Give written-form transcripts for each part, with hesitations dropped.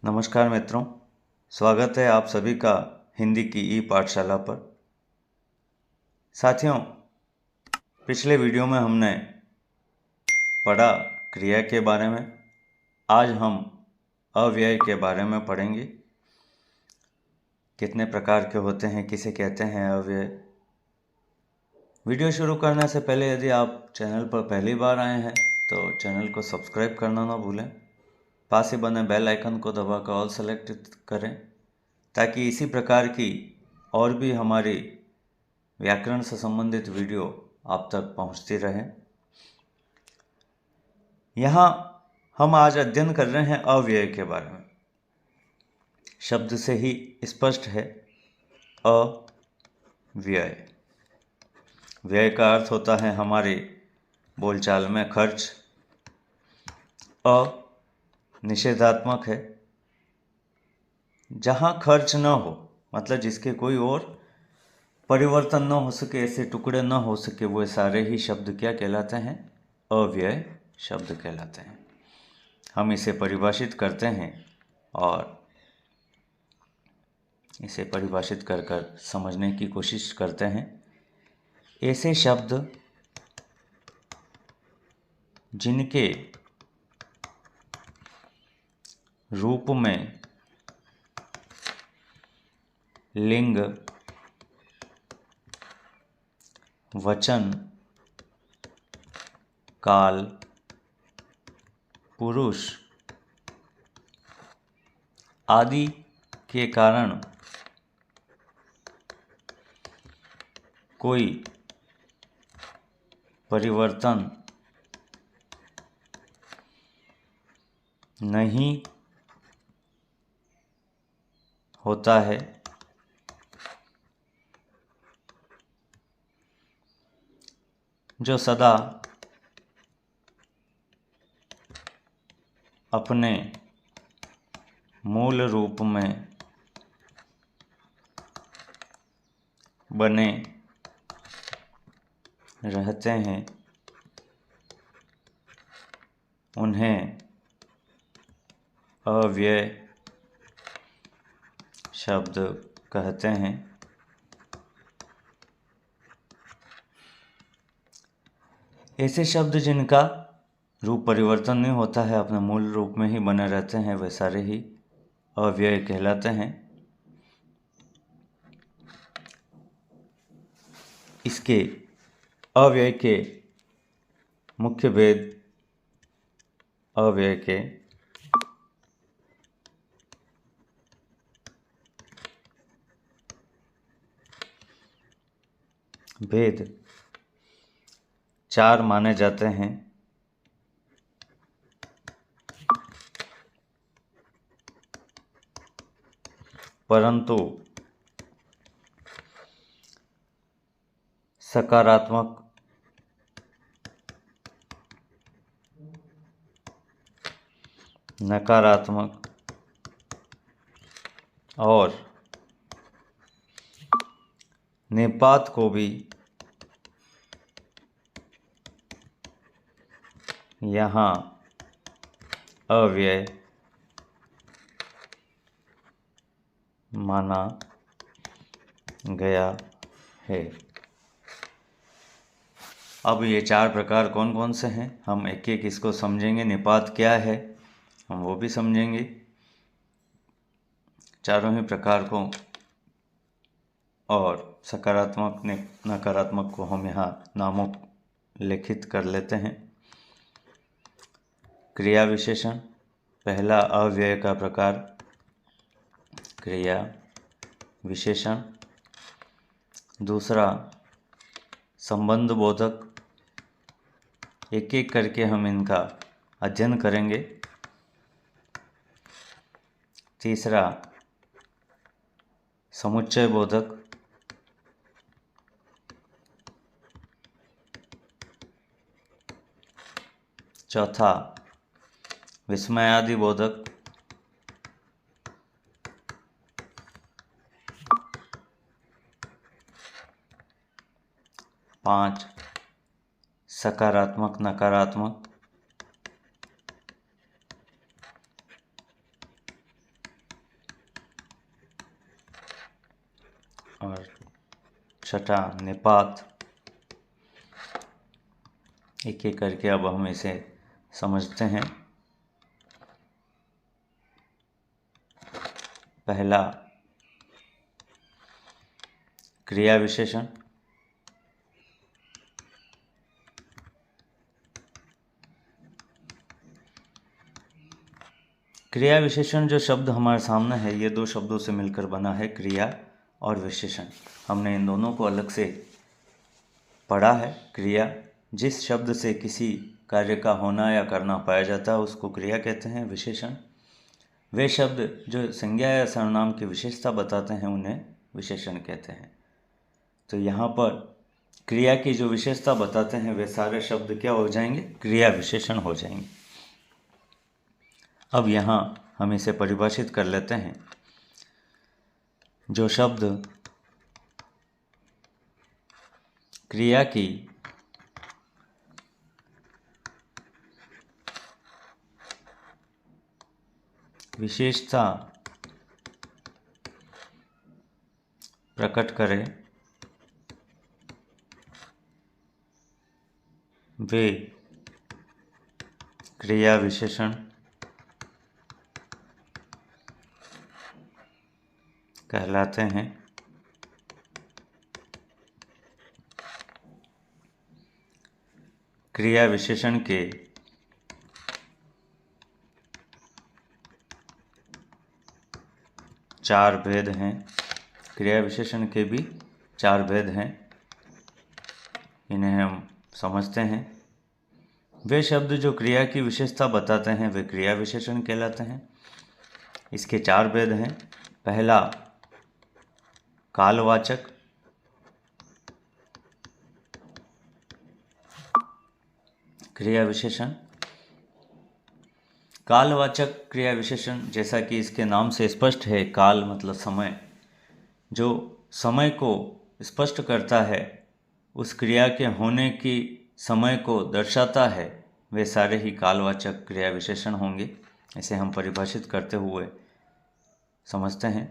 नमस्कार मित्रों, स्वागत है आप सभी का हिंदी की ई पाठशाला पर। साथियों, पिछले वीडियो में हमने पढ़ा क्रिया के बारे में। आज हम अव्यय के बारे में पढ़ेंगे। कितने प्रकार के होते हैं, किसे कहते हैं अव्यय। वीडियो शुरू करने से पहले यदि आप चैनल पर पहली बार आए हैं तो चैनल को सब्सक्राइब करना ना भूलें। पास ही बने बेल आइकन को दबाकर ऑल सेलेक्ट करें ताकि इसी प्रकार की और भी हमारी व्याकरण से संबंधित वीडियो आप तक पहुंचती रहे। यहाँ हम आज अध्ययन कर रहे हैं अव्यय के बारे में। शब्द से ही स्पष्ट है अव्यय। व्यय का अर्थ होता है हमारे बोलचाल में खर्च। निषेधात्मक है, जहाँ खर्च न हो, मतलब जिसके कोई और परिवर्तन न हो सके, ऐसे टुकड़े न हो सके, वो सारे ही शब्द क्या कहलाते हैं? अव्यय शब्द कहलाते हैं। हम इसे परिभाषित करते हैं और इसे परिभाषित कर कर समझने की कोशिश करते हैं। ऐसे शब्द जिनके रूप में लिंग, वचन, काल, पुरुष आदि के कारण कोई परिवर्तन नहीं होता है, जो सदा अपने मूल रूप में बने रहते हैं, उन्हें अव्यय शब्द कहते हैं। ऐसे शब्द जिनका रूप परिवर्तन नहीं होता है, अपने मूल रूप में ही बने रहते हैं, वे सारे ही अव्यय कहलाते हैं। इसके अव्यय के मुख्य भेद अव्यय के भेद 4 माने जाते हैं। परंतु सकारात्मक, नकारात्मक और निपात को भी यहाँ अव्यय माना गया है। अब ये 4 प्रकार कौन कौन से हैं, हम एक एक इसको समझेंगे। निपात क्या है हम वो भी समझेंगे। चारों ही प्रकार को और सकारात्मक नकारात्मक को हम यहाँ नामों लिखित कर लेते हैं। क्रिया विशेषण, पहला अव्यय का प्रकार क्रिया विशेषण। दूसरा संबंध बोधक, एक एक करके हम इनका अध्ययन करेंगे। तीसरा समुच्चय बोधक। चौथा विस्मयादि बोधक। पाँच सकारात्मक नकारात्मक। और छठा निपात। एक एक करके अब हम इसे समझते हैं। पहला क्रिया विशेषण। क्रिया विशेषण जो शब्द हमारे सामने है, ये दो शब्दों से मिलकर बना है, क्रिया और विशेषण। हमने इन दोनों को अलग से पढ़ा है। क्रिया, जिस शब्द से किसी कार्य का होना या करना पाया जाता है उसको क्रिया कहते हैं। विशेषण, वे शब्द जो संज्ञा या सर्वनाम की विशेषता बताते हैं उन्हें विशेषण कहते हैं। तो यहाँ पर क्रिया की जो विशेषता बताते हैं वे सारे शब्द क्या हो जाएंगे? क्रिया विशेषण हो जाएंगे। अब यहाँ हम इसे परिभाषित कर लेते हैं। जो शब्द क्रिया की विशेषता प्रकट करे वे क्रिया विशेषण कहलाते हैं। क्रिया विशेषण के चार भेद हैं। क्रिया विशेषण के भी चार भेद हैं, इन्हें हम समझते हैं। वे शब्द जो क्रिया की विशेषता बताते हैं वे क्रिया विशेषण कहलाते हैं। इसके चार भेद हैं। पहला कालवाचक, क्रिया विशेषण। कालवाचक क्रिया विशेषण, जैसा कि इसके नाम से स्पष्ट है, काल मतलब समय, जो समय को स्पष्ट करता है, उस क्रिया के होने की समय को दर्शाता है, वे सारे ही कालवाचक क्रिया विशेषण होंगे। इसे हम परिभाषित करते हुए समझते हैं।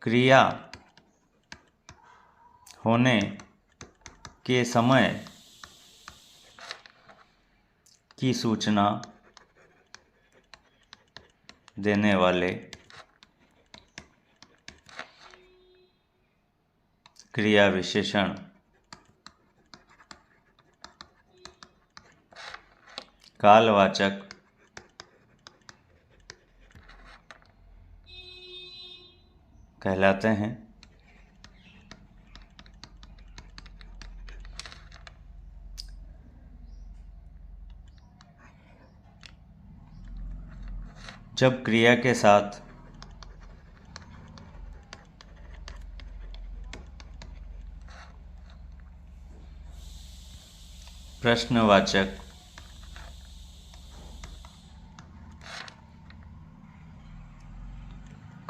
क्रिया होने के समय की सूचना देने वाले क्रिया विशेषण कालवाचक कहलाते हैं। जब क्रिया के साथ प्रश्नवाचक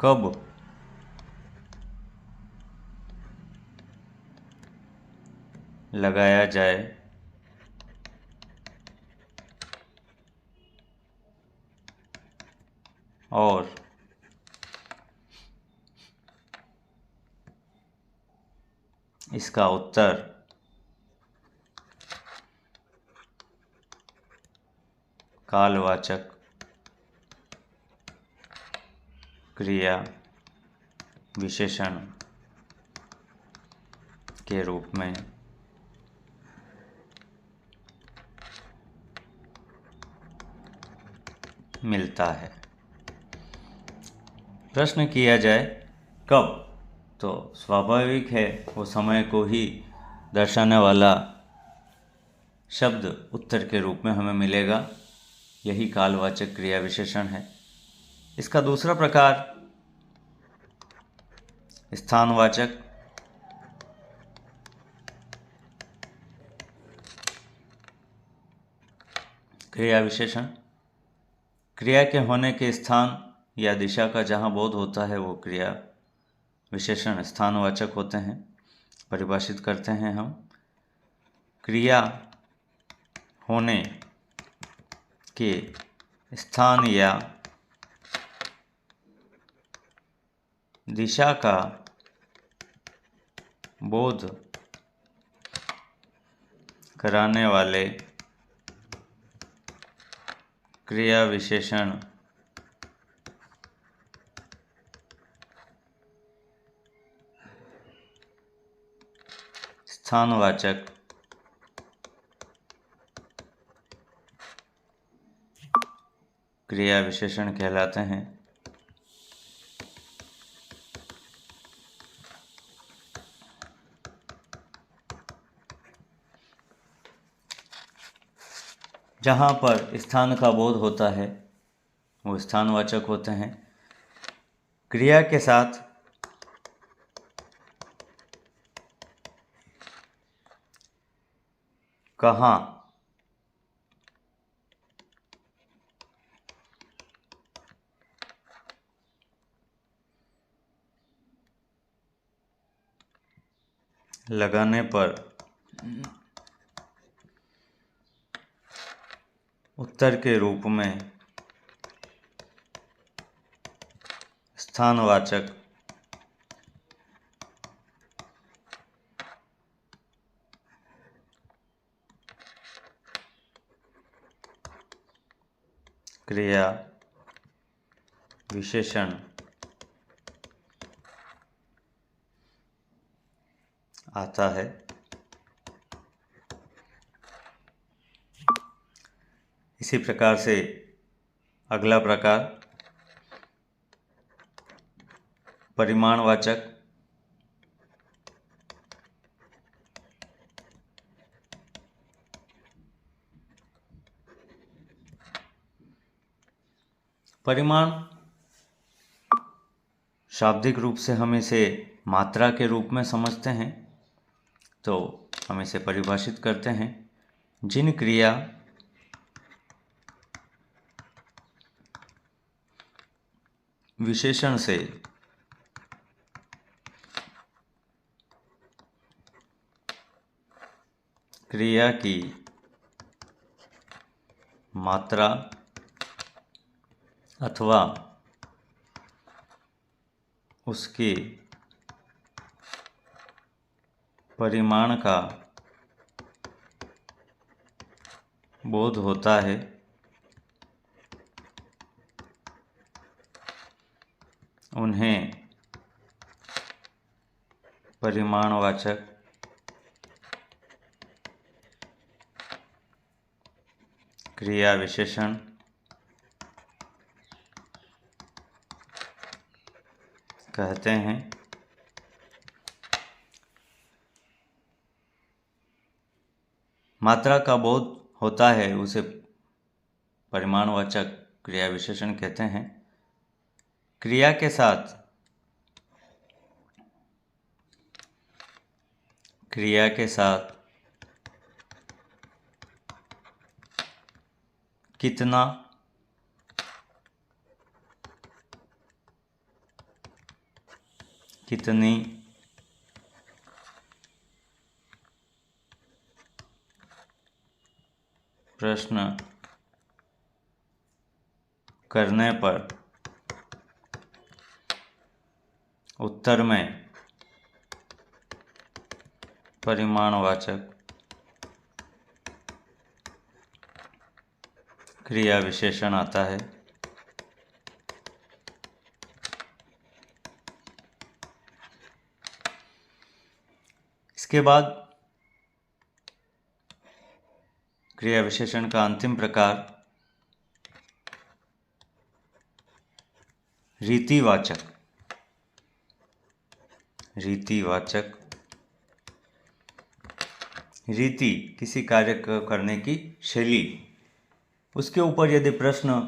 कब लगाया जाए और इसका उत्तर कालवाचक क्रिया विशेषण के रूप में मिलता है। प्रश्न किया जाए कब, तो स्वाभाविक है वो समय को ही दर्शाने वाला शब्द उत्तर के रूप में हमें मिलेगा। यही कालवाचक क्रिया विशेषण है। इसका दूसरा प्रकार स्थानवाचक क्रिया विशेषण। क्रिया के होने के स्थान या दिशा का जहाँ बोध होता है वो क्रिया विशेषण स्थानवाचक होते हैं। परिभाषित करते हैं हम। क्रिया होने के स्थान या दिशा का बोध कराने वाले क्रिया विशेषण स्थानवाचक क्रिया विशेषण कहलाते हैं। जहाँ पर स्थान का बोध होता है वो स्थानवाचक होते हैं। क्रिया के साथ कहाँ लगाने पर उत्तर के रूप में स्थानवाचक क्रिया विशेषण आता है। इसी प्रकार से अगला प्रकार परिमाणवाचक परिमाण शाब्दिक रूप से हम इसे मात्रा के रूप में समझते हैं, तो हम इसे परिभाषित करते हैं। जिन क्रिया विशेषण से क्रिया की मात्रा अथवा उसके परिमाण का बोध होता है, उन्हें परिमाणवाचक क्रिया विशेषण कहते हैं। मात्रा का बोध होता है उसे परिमाणवाचक क्रिया विशेषण कहते हैं। क्रिया के साथ कितना, कितनी, प्रश्न करने पर उत्तर में परिमाणवाचक क्रिया विशेषण आता है। इसके बाद क्रिया विशेषण का अंतिम प्रकार रीतिवाचक रीति किसी कार्य को करने की शैली, उसके ऊपर यदि प्रश्न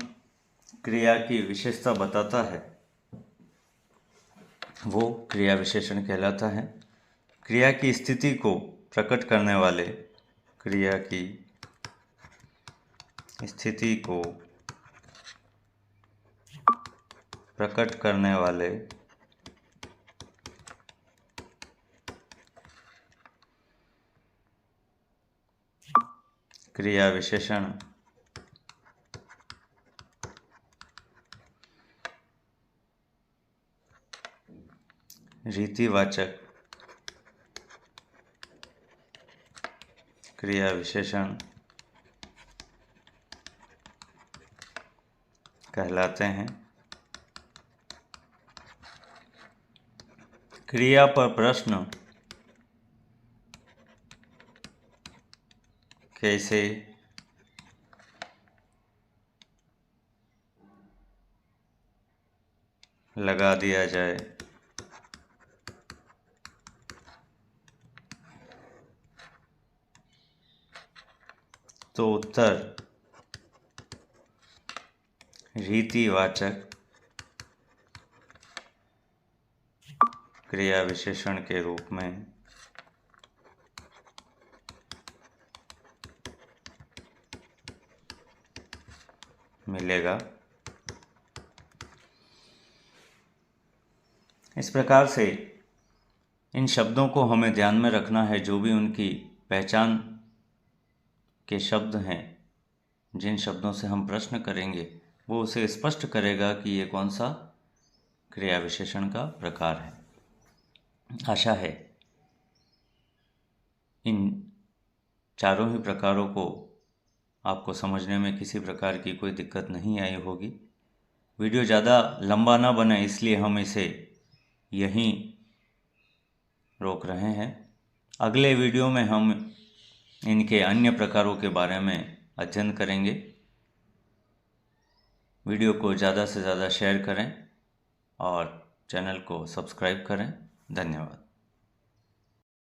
क्रिया की विशेषता बताता है वो क्रिया विशेषण कहलाता है। क्रिया की स्थिति को प्रकट करने वाले क्रिया की स्थिति को प्रकट करने वाले क्रिया विशेषण रीतिवाचक क्रिया विशेषण कहलाते हैं। क्रिया पर प्रश्न कैसे लगा दिया जाए तो उत्तर रीतिवाचक क्रिया विशेषण के रूप में मिलेगा। इस प्रकार से इन शब्दों को हमें ध्यान में रखना है। जो भी उनकी पहचान के शब्द हैं, जिन शब्दों से हम प्रश्न करेंगे, वो उसे स्पष्ट करेगा कि ये कौन सा क्रिया विशेषण का प्रकार है। आशा है इन चारों ही प्रकारों को आपको समझने में किसी प्रकार की कोई दिक्कत नहीं आई होगी। वीडियो ज़्यादा लंबा ना बने इसलिए हम इसे यहीं रोक रहे हैं। अगले वीडियो में हम इनके अन्य प्रकारों के बारे में अध्ययन करेंगे। वीडियो को ज़्यादा से ज़्यादा शेयर करें और चैनल को सब्सक्राइब करें। धन्यवाद।